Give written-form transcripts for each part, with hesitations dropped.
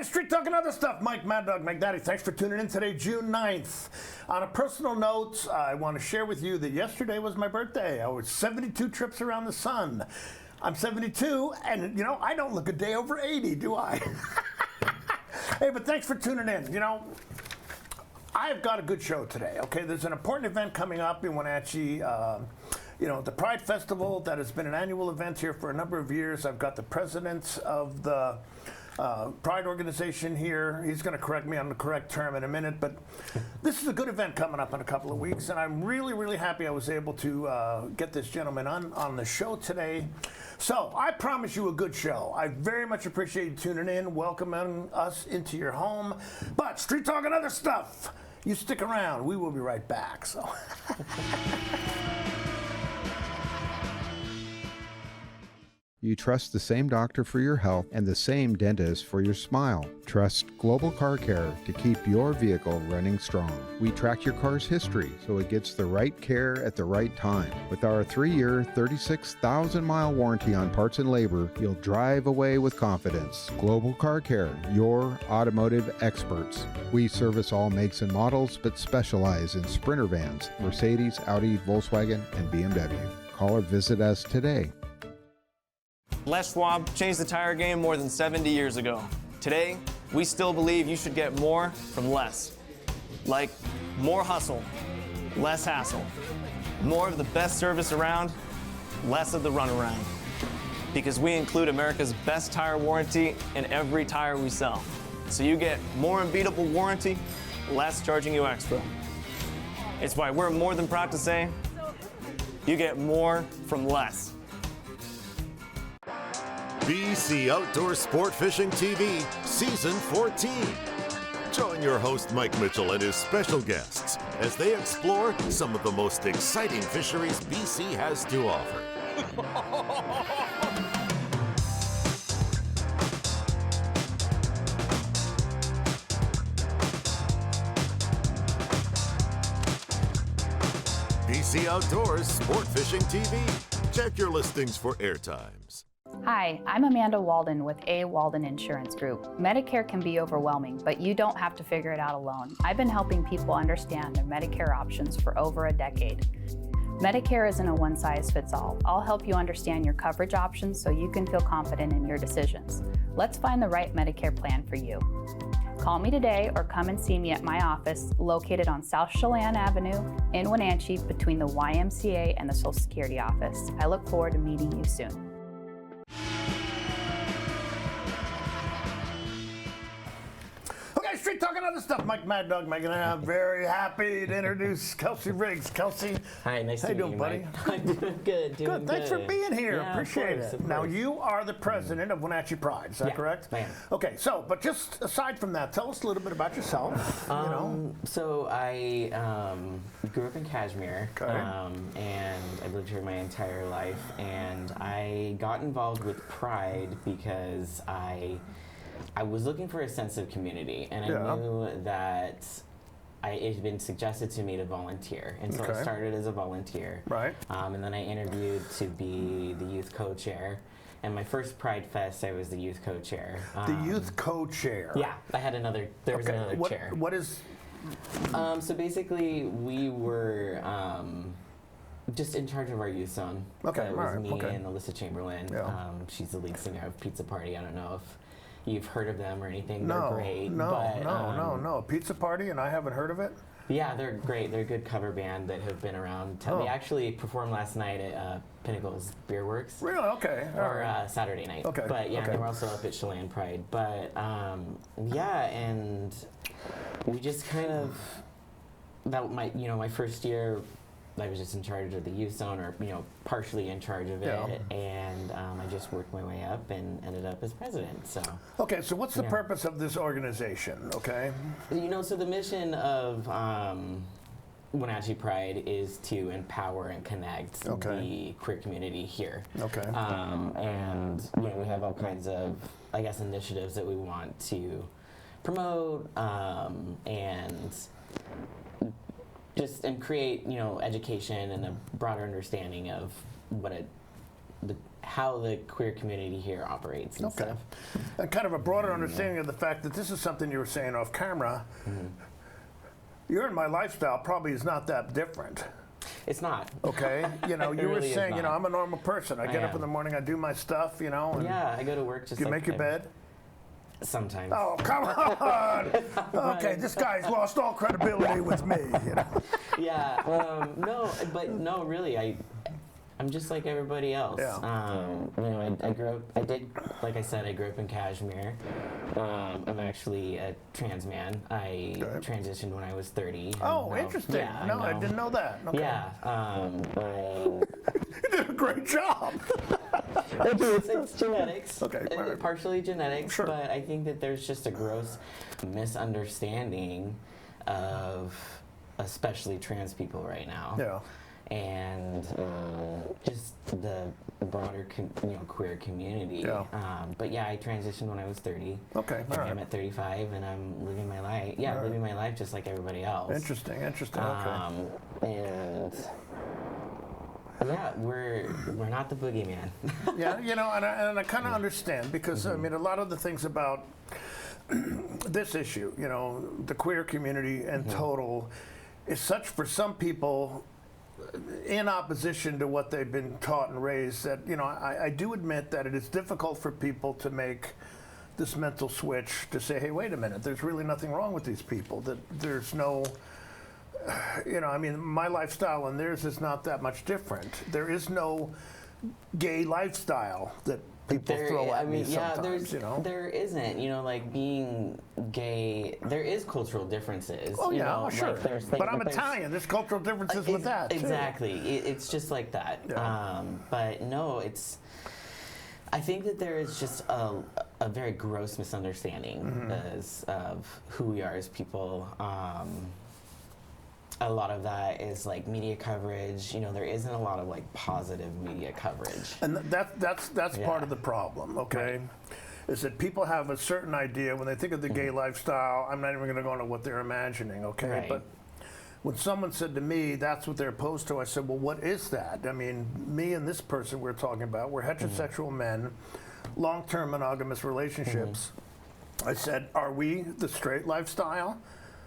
Street Talking Other Stuff. Mike Mad Dog McDaddy, thanks for tuning in today, June 9th. On a personal note, I want to share with you that yesterday was my birthday. I was 72 trips around the sun. I'm 72, and you know, I don't look a day over 80, do I? Hey, but thanks for tuning in. You know, I've got a good show today, okay? There's an important event coming up in Wenatchee. You know, the Pride Festival, that has been an annual event here for a number of years. I've got the president of the Pride organization here. He's going to correct me on the correct term in a minute, but this is a good event coming up in a couple of weeks, and I'm really, really happy I was able to get this gentleman on the show today. So I promise you a good show. I very much appreciate you tuning in, welcoming us into your home. But Street Talk and Other Stuff, you stick around. We will be right back. So. You trust the same doctor for your health and the same dentist for your smile. Trust Global Car Care to keep your vehicle running strong. We track your car's history so it gets the right care at the right time. With our 3-year, 36,000-mile warranty on parts and labor, you'll drive away with confidence. Global Car Care, your automotive experts. We service all makes and models, but specialize in Sprinter vans, Mercedes, Audi, Volkswagen, and BMW. Call or visit us today. Les Schwab changed the tire game more than 70 years ago. Today, we still believe you should get more from less. Like more hustle, less hassle. More of the best service around, less of the runaround. Because we include America's best tire warranty in every tire we sell. So you get more unbeatable warranty, less charging you extra. It's why we're more than proud to say, you get more from less. BC Outdoor Sport Fishing TV, Season 14. Join your host Mike Mitchell and his special guests as they explore some of the most exciting fisheries BC has to offer. BC Outdoors Sport Fishing TV. Check your listings for airtimes. Hi, I'm Amanda Walden with A. Walden Insurance Group. Medicare can be overwhelming, but you don't have to figure it out alone. I've been helping people understand their Medicare options for over a decade. Medicare isn't a one-size-fits-all. I'll help you understand your coverage options so you can feel confident in your decisions. Let's find the right Medicare plan for you. Call me today or come and see me at my office located on South Chelan Avenue in Wenatchee between the YMCA and the Social Security office. I look forward to meeting you soon. Street Talking Other Stuff. Mike Mad Dog Megan, and I'm very happy to introduce Kelsey Riggs. Kelsey, hi, nice to meet you, buddy? I'm doing good. Good. Thanks for being here. Yeah, appreciate of course, it. Now you are the president of Wenatchee Pride. Is that correct? I am. Okay. So, but just aside from that, tell us a little bit about yourself. So I grew up in Kashmir, Okay. and I've lived here my entire life. And I got involved with Pride because I was looking for a sense of community, and I knew that it had been suggested to me to volunteer, and so I started as a volunteer. Right. And then I interviewed to be the youth co-chair. And my first Pride Fest, I was the youth co-chair. The youth co-chair. Yeah, I had another. There was another chair. What is? So basically, we were just in charge of our youth zone. Okay. So it was me and Alyssa Chamberlain. Yeah. She's the lead singer of Pizza Party. I don't know if you've heard of them or anything. No, They're great. No. Pizza Party, and I haven't heard of it. Yeah, they're great. They're a good cover band that have been around. They actually performed last night at Pinnacle's Beer Works. Really? Okay. Or Saturday night. Okay. But yeah, they were also up at Chelan Pride. But yeah, and we just kind of, my first year, I was just in charge of the youth zone, or partially in charge of it, and I just worked my way up and ended up as president. So okay, so what's the purpose of this organization? Okay, so the mission of Wenatchee Pride is to empower and connect the queer community here. Okay. And you know, we have all kinds of, I guess, initiatives that we want to promote and just create, you know, education and a broader understanding of what how the queer community here operates and stuff. And kind of a broader understanding of the fact that this is something you were saying off camera. Your and my lifestyle probably is not that different. It's not. Okay, you know, you really were saying, you know, not. I'm a normal person. I get up in the morning, I do my stuff, you know. And Yeah, I go to work just you like make your bed? Sometimes. Oh, come on! Okay, this guy's lost all credibility with me, you know. Yeah, no, really, I'm just like everybody else. Yeah. You know, like I said, I grew up in Kashmir. I'm actually a trans man. I transitioned when I was 30. Oh, interesting. Yeah, no, I didn't know that. Okay. Yeah. You did a great job. It's genetics. Okay, all right. Partially genetics, Sure. but I think that there's just a gross misunderstanding of especially trans people right now. Yeah. And just the broader queer community. Yeah. But yeah, I transitioned when I was 30. Okay, all right. I'm at 35 and I'm living my life. Yeah, living my life just like everybody else. Interesting, okay. And yeah, we're not the boogeyman. Yeah, you know, and I kind of understand because, I mean, a lot of the things about this issue, you know, the queer community in total, is such for some people in opposition to what they've been taught and raised that, you know, I do admit that it is difficult for people to make this mental switch to say, hey, wait a minute, there's really nothing wrong with these people, that there's no, you know, I mean, my lifestyle and theirs is not that much different. There is no gay lifestyle that people throw at me sometimes, you know? There isn't, you know, like being gay, there is cultural differences. Oh, you yeah, know, sure. like there's but I'm Italian. There's cultural differences with that, too. Exactly. It's just like that. Yeah. But no, I think that there is just a very gross misunderstanding of who we are as people. A lot of that is like media coverage. You know, there isn't a lot of like positive media coverage. And that's part of the problem, okay? Right. Is that people have a certain idea when they think of the gay lifestyle. I'm not even going to go into what they're imagining, okay? Right. But when someone said to me, that's what they're opposed to, I said, well, what is that? I mean, me and this person we're talking about, we're heterosexual men, long-term monogamous relationships. I said, are we the straight lifestyle?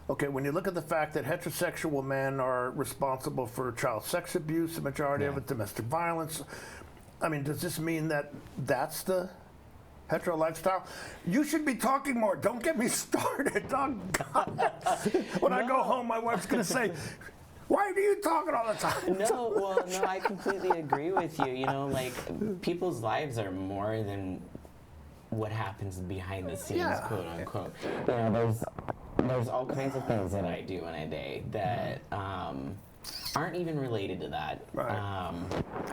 Okay, when you look at the fact that heterosexual men are responsible for child sex abuse, the majority of it, domestic violence, I mean, does this mean that that's the hetero lifestyle? You should be talking more. Don't get me started. Oh, God. When I go home, my wife's going to say, why are you talking all the time? No, I completely agree with you. You know, like, people's lives are more than what happens behind the scenes, quote unquote. You know, there's all kinds of things that I do in a day that aren't even related to that. Right.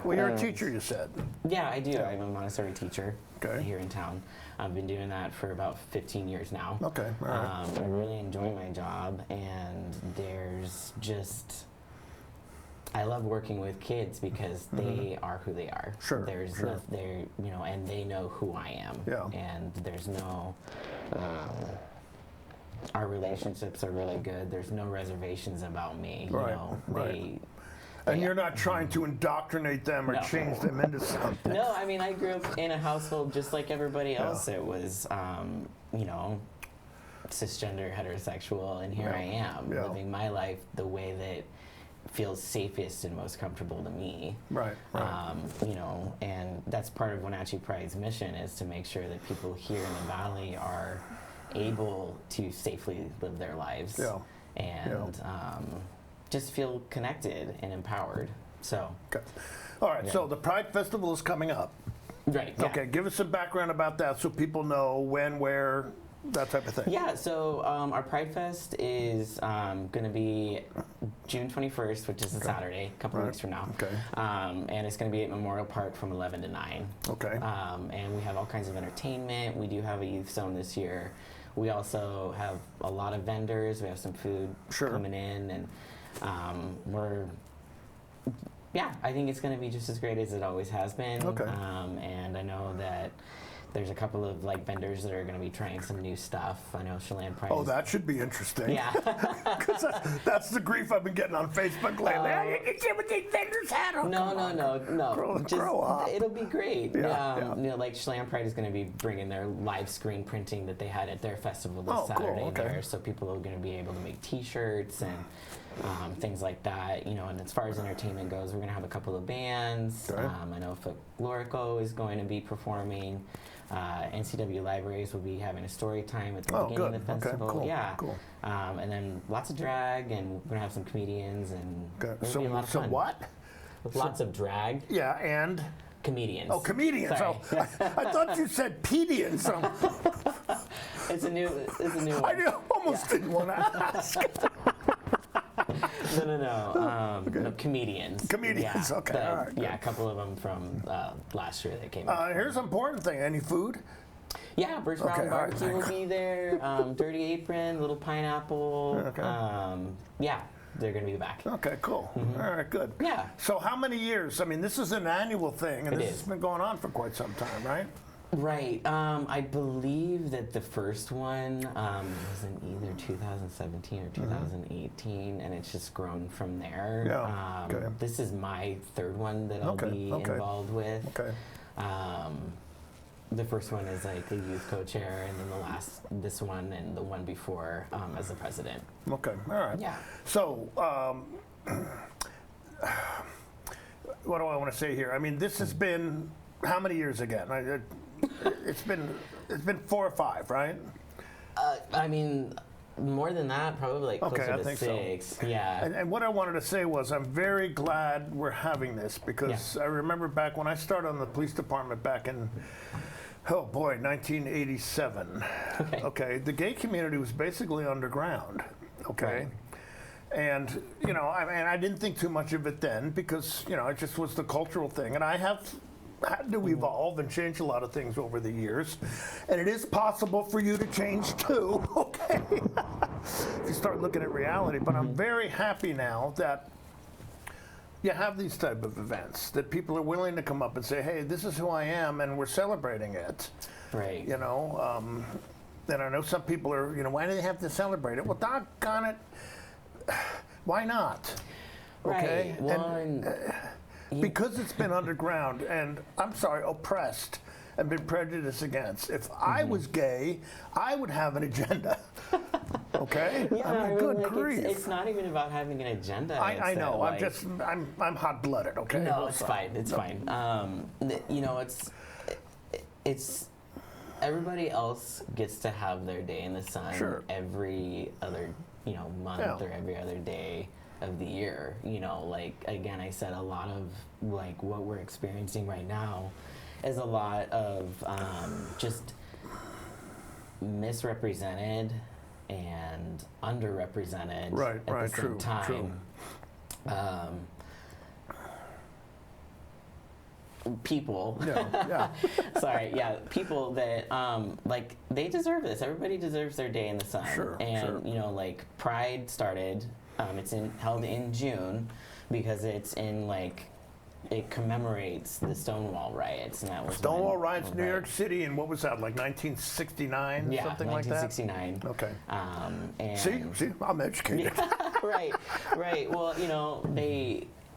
Well, you're a teacher, you said. Yeah, I do. I'm a Montessori teacher here in town. I've been doing that for about 15 years now. Okay, all right. I really enjoy my job, and there's just, I love working with kids because they are who they are. Sure. They're, you know, and they know who I am. Yeah. And there's no, our relationships are really good. There's no reservations about me. You know, and you're not trying to indoctrinate them or change them into something. No, I mean, I grew up in a household just like everybody else. It was, you know, cisgender, heterosexual, and here I am living my life the way that feels safest and most comfortable to me. Right. You know, and that's part of Wenatchee Pride's mission, is to make sure that people here in the Valley are able to safely live their lives and just feel connected and empowered. So, all right. So the Pride Festival is coming up. Right. Yeah. Okay. Give us some background about that so people know when, where, that type of thing. Yeah. So our Pride Fest is going to be June 21st, which is a Saturday, a couple weeks from now. Okay. And it's going to be at Memorial Park from 11 to 9. Okay. And we have all kinds of entertainment. We do have a youth zone this year. We also have a lot of vendors. We have some food coming in, and I think it's going to be just as great as it always has been. Okay. And I know that there's a couple of like vendors that are going to be trying some new stuff. I know Chelan Pride. Oh, that should be interesting. Yeah. Because that's the grief I've been getting on Facebook lately. You can see what these vendors had. Oh, No. Grow up. It'll be great. Yeah. You know, like Chelan Pride is going to be bringing their live screen printing that they had at their festival this Oh, cool. Saturday Okay. there, so people are going to be able to make T-shirts and things like that. You know, and as far as entertainment goes, we're going to have a couple of bands. Okay. I know Folklorico is going to be performing. NCWLIFE will be having a story time at the beginning of the festival. Okay, cool, Yeah. cool. And then lots of drag, and we're gonna have some comedians, and Okay. it'll be a lot of So fun. what? With lots of drag, Yeah, and comedians. oh, comedians. Sorry. Oh, I thought you said pedians. It's a new one. I almost didn't want to ask. No, comedians. Comedians, Yeah, okay, all right, Yeah, a couple of them from last year that came in. Here's an important thing. Any food? Yeah, Birch Mountain all right, Barbecue will be there. Dirty Apron, Little Pineapple. Okay. Yeah, they're going to be back. Okay, cool. Mm-hmm. All right, good. Yeah. So how many years? I mean, this is an annual thing, and It this is. has been going on for quite some time, right? Right. I believe that the first one was in either 2017 or 2018, and it's just grown from there. Yeah, okay. This is my third one that I'll Okay, be okay. involved with. Okay. The first one is like the youth co-chair, and then this one and the one before as the president. Okay. All right. Yeah. So, what do I want to say here? I mean, this has been how many years again? It's been 4 or 5, right? I mean, more than that, probably like Okay, closer I to think so. 6. Yeah. And what I wanted to say was I'm very glad we're having this because I remember back when I started on the police department back in, 1987. Okay, the gay community was basically underground. Okay. Right. And, I didn't think too much of it then because, it just was the cultural thing. And I have had to evolve and change a lot of things over the years. And it is possible for you to change too, okay? If you start looking at reality. But I'm very happy now that you have these type of events, that people are willing to come up and say, hey, this is who I am, and we're celebrating it. Right. And I know some people are, why do they have to celebrate it? Well, doggone it, why not? Okay? Right. One. Because it's been underground and, I'm sorry, oppressed and been prejudiced against. If I was gay, I would have an agenda. Okay? Yeah, I mean, good grief. it's not even about having an agenda. I know. Like, I'm hot-blooded. Okay. No, it's fine. It's fine. It's everybody else gets to have their day in the sun Sure. every other month or every other day of the year. Like again, I said a lot of like what we're experiencing right now is a lot of just misrepresented and underrepresented Right, at right, the same true, time. true. People. Yeah. Sorry, yeah, people that like they deserve this. Everybody deserves their day in the sun. Sure, and sure. like Pride started. It's held in June because it's in like it commemorates the Stonewall riots, and that was Stonewall when- riots, New York City, and what was that, like 1969, Yeah, something like that? 1969. Okay. And See, I'm educated. right. Well,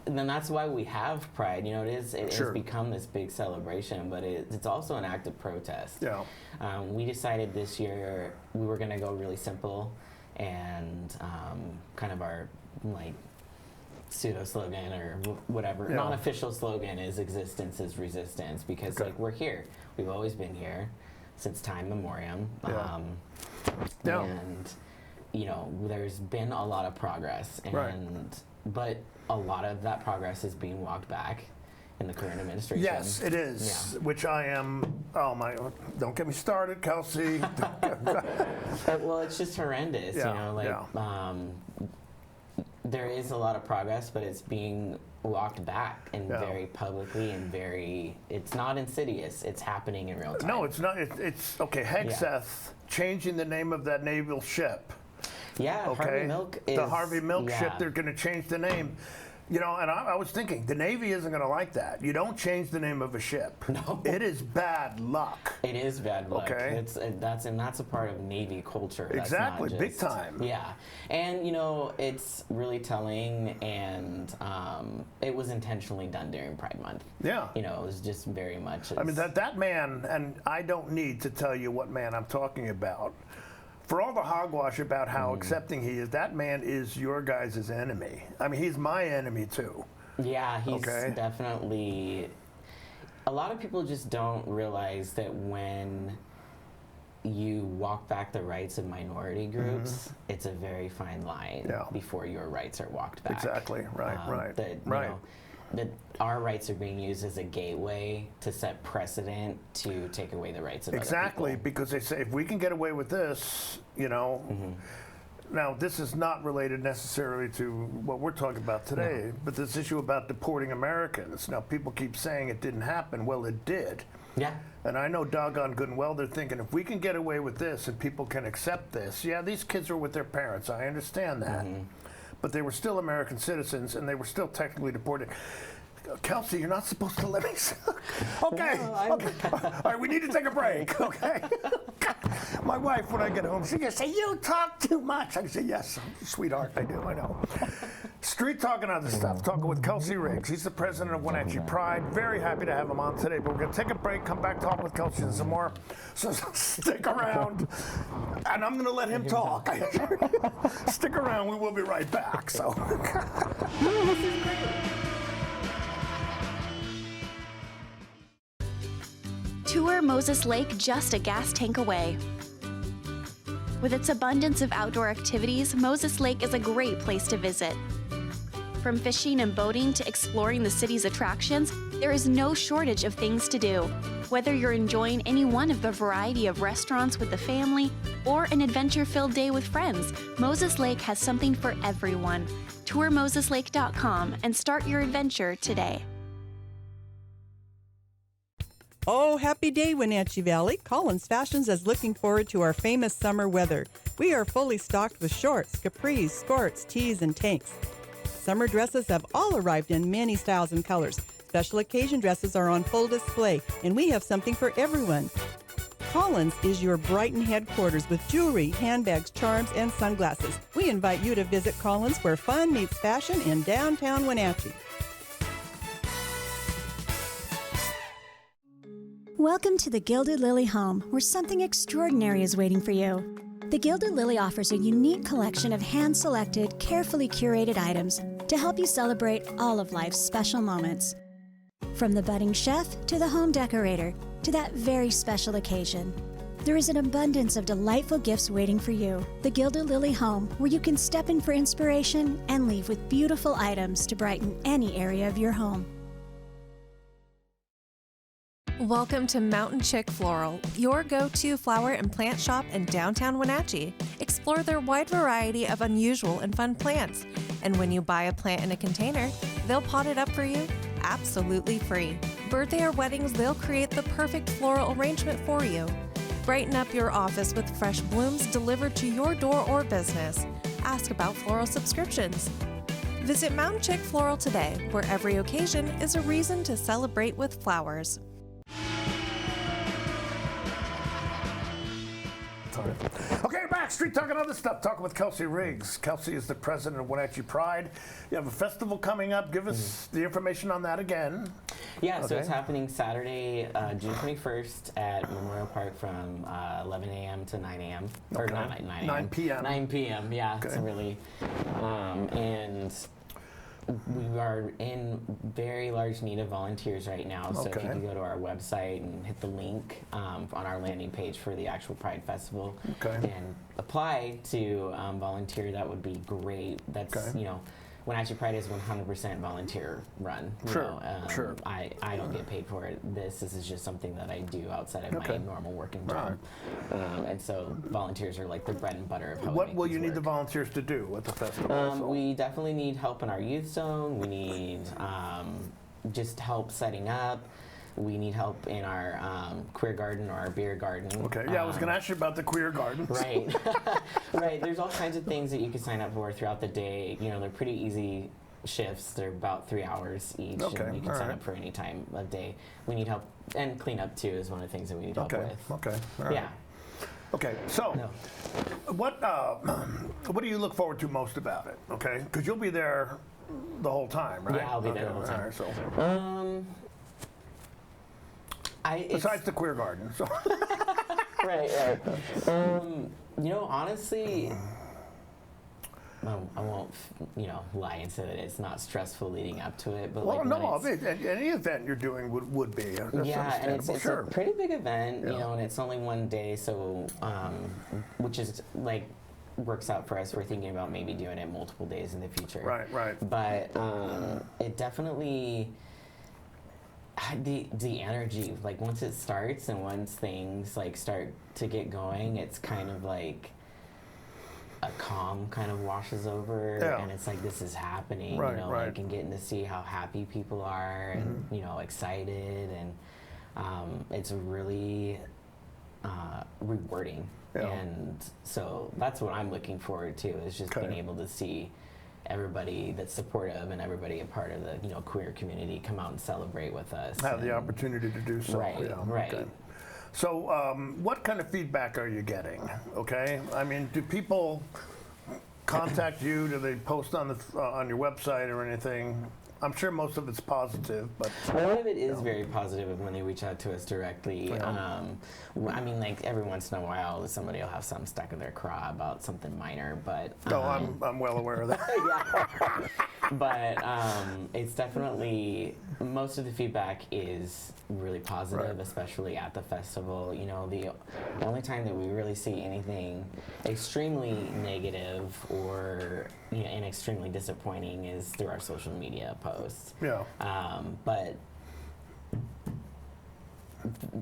then that's why we have Pride. It has Sure. become this big celebration, but it's also an act of protest. Yeah. We decided this year we were going to go really simple, and kind of our like pseudo slogan or whatever Yeah. non-official slogan is "Existence is resistance," because Okay. like we're here. We've always been here since time memoriam. Yeah. Yeah. And there's been a lot of progress, Right. but a lot of that progress is being walked back in the current administration. Yes, it is, Yeah. which I am, don't get me started, Kelsey. Well, it's just horrendous, Yeah, there is a lot of progress, but it's being walked back and Yeah. very publicly and it's not insidious, it's happening in real time. No, it's not. It's okay. Hegseth changing the name of that naval ship. Yeah, Harvey Milk is... The Harvey Milk yeah. ship, they're going to change the name. You know, and I was thinking, the Navy isn't going to like that. You don't change the name of a ship. No. It is bad luck. It is bad luck. Okay. That's a part of Navy culture. That's Exactly, not big just- time. Yeah, and you know, it's really telling, and it was intentionally done during Pride Month. Yeah. You know, it was just very much. I mean, that man, and I don't need to tell you what man I'm talking about. For all the hogwash about how accepting he is, that man is your guys' enemy. I mean, he's my enemy too. Yeah, he's Okay. definitely. A lot of people just don't realize that when you walk back the rights of minority groups, it's a very fine line Yeah. before your rights are walked back. Exactly. Right. That, you know, that our rights are being used as a gateway to set precedent to take away the rights of Exactly, other people. because they say if we can get away with this, you know. Now, this is not related necessarily to what we're talking about today, but this issue about deporting Americans. Now, people keep saying it didn't happen. Well, it did. Yeah. And I know doggone good and well they're thinking, if we can get away with this and people can accept this, yeah, these kids are with their parents. I understand that. But they were still American citizens and they were still technically deported. Kelsey, you're not supposed to let me. Okay. No, Okay. All right, we need to take a break. Okay. My wife, when I get home, she gonna say, "You talk too much." I say, "Yes, sweetheart, I do. I know." Street talking other stuff. Talking with Kelsey Riggs. He's the president of Wenatchee Pride. Very happy to have him on today. But we're gonna take a break. Come back, talk with Kelsey some more. So stick around, and I'm gonna let him talk. Stick around. We will be right back. So. Tour Moses Lake just a gas tank away. With its abundance of outdoor activities, Moses Lake is a great place to visit. From fishing and boating to exploring the city's attractions, there is no shortage of things to do. Whether you're enjoying any one of the variety of restaurants with the family or an adventure-filled day with friends, Moses Lake has something for everyone. Tour moseslake.com and start your adventure today. Oh, happy day, Wenatchee Valley. Collins Fashions is looking forward to our famous summer weather. We are fully stocked with shorts, capris, skirts, tees, and tanks. Summer dresses have all arrived in many styles and colors. Special occasion dresses are on full display, and we have something for everyone. Collins is your Brighton headquarters with jewelry, handbags, charms, and sunglasses. We invite you to visit Collins, where fun meets fashion in downtown Wenatchee. Welcome to the Gilded Lily home, where something extraordinary is waiting for you. The Gilded Lily offers a unique collection of hand-selected, carefully curated items to help you celebrate all of life's special moments. From the budding chef to the home decorator to that very special occasion, there is an abundance of delightful gifts waiting for you. The Gilded Lily home, where you can step in for inspiration and leave with beautiful items to brighten any area of your home. Welcome to Mountain Chick Floral, your go-to flower and plant shop in downtown Wenatchee. Explore their wide variety of unusual and fun plants. And when you buy a plant in a container, they'll pot it up for you absolutely free. Birthday or weddings, they'll create the perfect floral arrangement for you. Brighten up your office with fresh blooms delivered to your door or business. Ask about floral subscriptions. Visit Mountain Chick Floral today, where every occasion is a reason to celebrate with flowers. Okay, back, Street Talking Other Stuff, talking with Kelsey Riggs. Kelsey is the president of Wenatchee Pride. You have a festival coming up. Give us the information on that again. Yeah, so Okay. it's happening Saturday, June 21st at Memorial Park from 11 a.m. to 9 a.m. Or Okay. not 9 a.m. 9 p.m. 9 p.m., yeah. It's Okay. really... and we are in very large need of volunteers right now, so if you Okay. can go to our website and hit the link on our landing page for the actual Pride Festival Okay. and apply to volunteer, that would be great. That's, Okay. you know, Wenatchee Pride is 100% volunteer run. You Sure, know, sure. I don't get paid for it. This is just something that I do outside of Okay. my normal working job. And so volunteers are like the bread and butter of how we What make will this you need the work. volunteers to do at the festival? We definitely need help in our youth zone. We need just help setting up. We need help in our queer garden or our beer garden. Okay, yeah, I was going to ask you about the queer garden. Right. Right, there's all kinds of things that you can sign up for throughout the day. You know, they're pretty easy shifts. They're about 3 hours each, Okay, and you can sign up for any time of day. We need help, and clean up too is one of the things that we need help with. Okay, all right. Yeah. Okay, so what do you look forward to most about it? Okay, because you'll be there the whole time, right? Yeah, I'll be there the whole time. All right, so besides the queer garden, so right. You know, honestly, I won't, lie and say that it's not stressful leading up to it. But any event you're doing would be. Yeah, and it's sure. a pretty big event, and it's only one day, so which is like works out for us. We're thinking about maybe doing it multiple days in the future. Right. But it definitely. The energy, like once it starts and once things like start to get going, it's kind of like a calm kind of washes over, and it's like this is happening, like, and getting to see how happy people are and excited, and it's really rewarding, and so that's what I'm looking forward to, is just being able to see everybody that's supportive and everybody a part of the queer community come out and celebrate with us. Have the opportunity to do so. Right. Okay. So what kind of feedback are you getting? Okay, I mean, do people contact you? Do they post on your website or anything? I'm sure most of it's positive, but a lot of it is very positive when they reach out to us directly. I mean, like every once in a while, somebody will have something stuck in their craw about something minor, but I'm well aware of that. But it's definitely, most of the feedback is really positive, especially at the festival. The only time that we really see anything extremely negative or and extremely disappointing is through our social media posts. Yeah. But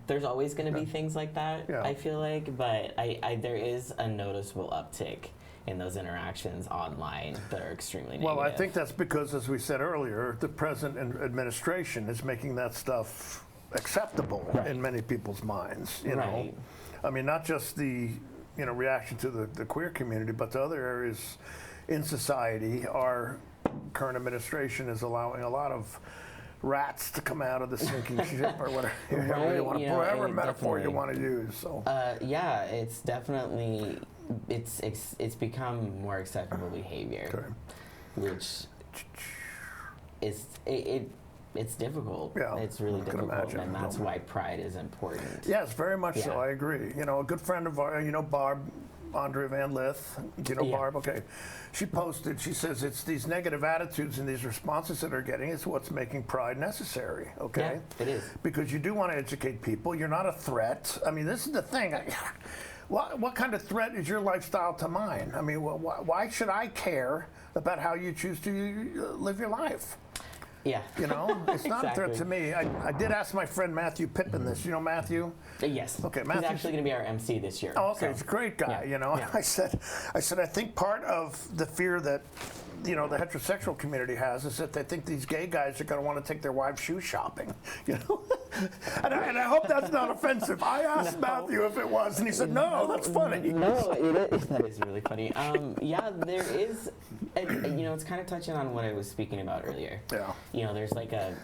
there's always going to be things like that, I feel like, but there is a noticeable uptick in those interactions online that are extremely negative. Well, I think that's because, as we said earlier, the present administration is making that stuff acceptable in many people's minds. You know, I mean, not just the reaction to the queer community, but to other areas in society. Our current administration is allowing a lot of rats to come out of the sinking ship, or whatever you want to, whatever metaphor you want to use. So yeah, it's definitely it's become more acceptable behavior, which is it's difficult. Yeah, it's really difficult, and that's why pride is important. Yes, very much so. I agree. A good friend of ours, Barb, Andre Van Lith, Barb? Okay. She posted, she says, it's these negative attitudes and these responses that are getting, it's what's making pride necessary, okay? Yeah, it is. Because you do want to educate people. You're not a threat. I mean, this is the thing. What kind of threat is your lifestyle to mine? I mean, why should I care about how you choose to live your life? Yeah. It's not a threat to me. I did ask my friend Matthew Pippin this. You know Matthew? Yes. Okay, Matthew. He's actually going to be our MC this year. Oh, okay. He's a great guy, I said, I think part of the fear that, the heterosexual community has is that they think these gay guys are going to want to take their wives shoe shopping, and I hope that's not offensive. I asked Matthew if it was, and he said, no, that's funny. No, that is really funny. Yeah, there is, it's kind of touching on what I was speaking about earlier. Yeah. There's like a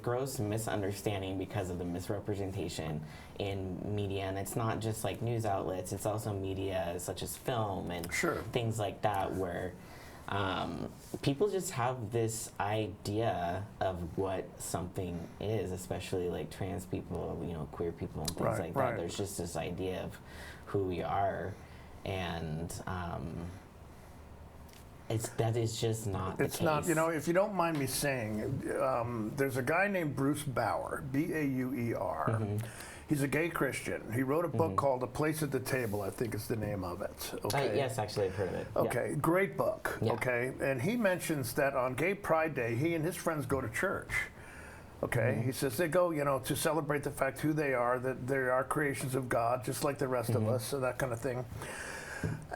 gross misunderstanding because of the misrepresentation in media, and it's not just like news outlets, it's also media such as film and things like that, where people just have this idea of what something is, especially like trans people, queer people and things like that. There's just this idea of who we are, and that is just not the case. It's not, if you don't mind me saying, there's a guy named Bruce Bauer, B-A-U-E-R. Mm-hmm. He's a gay Christian. He wrote a book called A Place at the Table, I think is the name of it. Okay. Yes, actually, I've heard of it. Okay, great book. Yeah. Okay, and he mentions that on Gay Pride Day, he and his friends go to church. Okay, he says they go, to celebrate the fact who they are, that they are creations of God, just like the rest of us, and that kind of thing.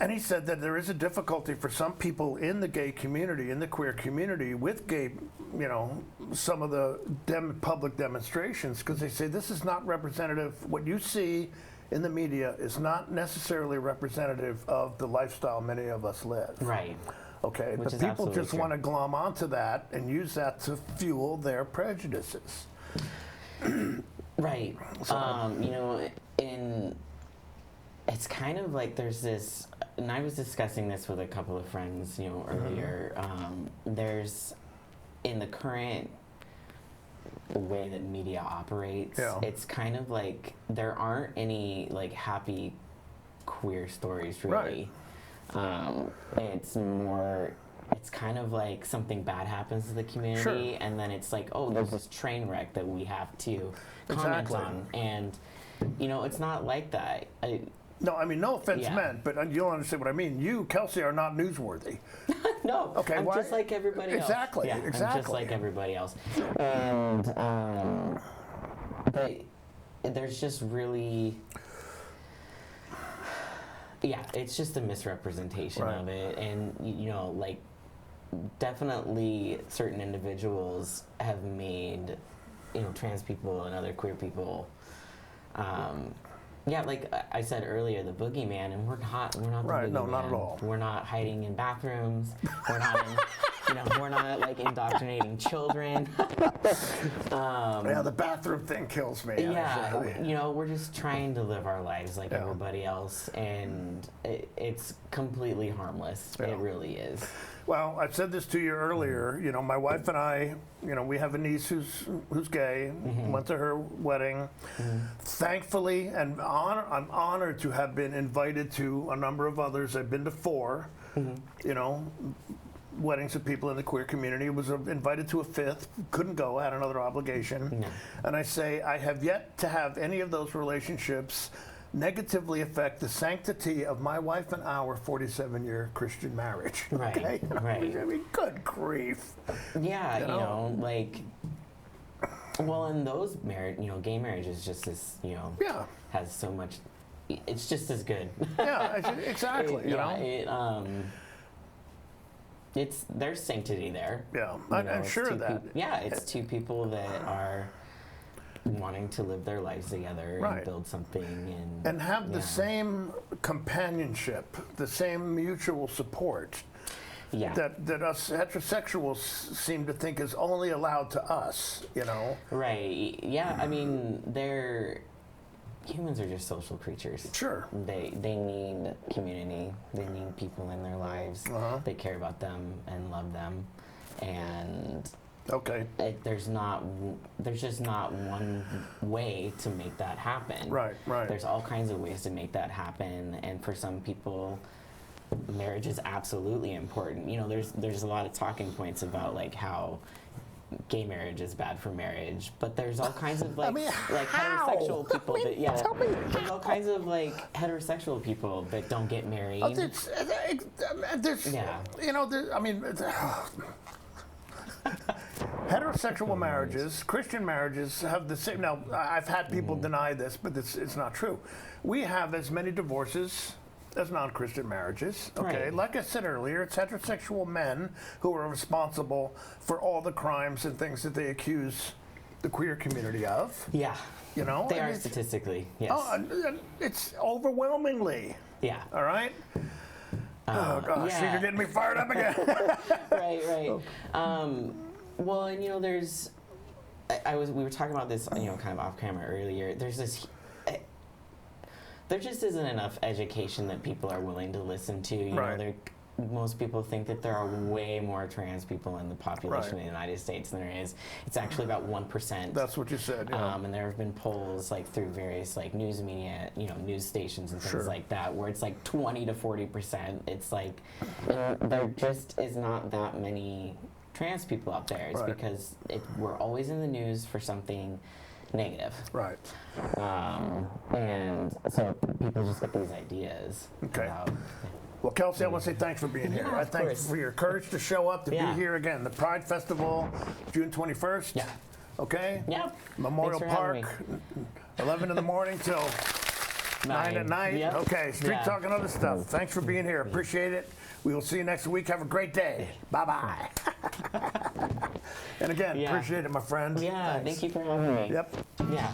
And he said that there is a difficulty for some people in the gay community, in the queer community, with gay, you know, some of the public demonstrations, because they say this is not representative. What you see in the media is not necessarily representative of the lifestyle many of us live. Right. Okay, Which but is people absolutely just true. want to glom onto that and use that to fuel their prejudices. Right. You know, it's kind of like there's this, and I was discussing this with a couple of friends, you know, earlier. There's, in the current way that media operates, it's kind of like there aren't any like happy queer stories really. It's more, it's kind of like something bad happens to the community, and then it's like, oh, there's this train wreck that we have to comment on, and you know, it's not like that. No, I mean, no offense meant, but you'll understand what I mean. You, Kelsey, are not newsworthy. No, okay, I'm just like everybody else. Exactly, yeah, exactly. I'm just like everybody else. And but there's just really, yeah, it's just a misrepresentation of it, and you know, like definitely certain individuals have made, you know, trans people and other queer people. Yeah, like I said earlier, the boogeyman, and we're not the boogeyman. No, not at all. We're not hiding in bathrooms. We're not, you know, we're not like indoctrinating children. Yeah, the bathroom thing kills me. Yeah, you know, we're just trying to live our lives like everybody else, and it's completely harmless. It really is. Well, I said this to you earlier. You know, my wife and I, you know, we have a niece who's gay. Went to her wedding. Thankfully, and I'm honored to have been invited to a number of others. I've been to 4. You know, weddings of people in the queer community. Was invited to a 5th. Couldn't go. Had another obligation. And I say I have yet to have any of those relationships negatively affect the sanctity of my wife and our 47-year Christian marriage. Right, okay? right. I mean, good grief. Yeah, you know, like, well, in those gay marriages just as, you know, has so much, it's just as good. Yeah, exactly. you know? It's, there's sanctity there. Yeah, You I'm know, sure of that. It's two people that are wanting to live their lives together and build something and have the same companionship, the same mutual support that us heterosexuals seem to think is only allowed to us, you know. Right. Yeah, I mean, humans are just social creatures. Sure. They need community. They need people in their lives. They care about them and love them, and there's just not one way to make that happen. Right. There's all kinds of ways to make that happen, and for some people, marriage is absolutely important. You know, there's a lot of talking points about like how gay marriage is bad for marriage, but there's all kinds of like heterosexual people that there's all kinds of like heterosexual people that don't get married. You know, I mean. Heterosexual marriages, Christian marriages have the same. Now, I've had people deny this, but it's not true. We have as many divorces as non-Christian marriages. Okay, like I said earlier, it's heterosexual men who are responsible for all the crimes and things that they accuse the queer community of. Yeah, you know, they are statistically. Yes. Oh, it's overwhelmingly. Yeah. All right. Oh gosh, you're getting me fired up again. Right. Well, and you know, we were talking about this, you know, kind of off camera earlier. There just isn't enough education that people are willing to listen to. You know, most people think that there are way more trans people in the population of the United States than there is. It's actually about 1%. That's what you said. Yeah. And there have been polls like through various like news media, you know, news stations and things like that, where it's like 20 to 40%. It's like there just is not that many trans people out there. It's because we're always in the news for something negative. Right. And so people just get these ideas. Okay. Well, Kelsey, I want to say thanks for being here. I thank you for your courage to show up, to be here again. The Pride Festival, June 21st. Yeah. Okay? Yeah. Memorial Park, 11 in the morning till 9 at night? Yep. Okay, street Yeah. talk and other stuff. Thanks for being here. Appreciate it. We will see you next week. Have a great day. Bye-bye. And again, Yeah. appreciate it, my friend. Yeah, Thanks. thank you for having me. Yep. Yeah.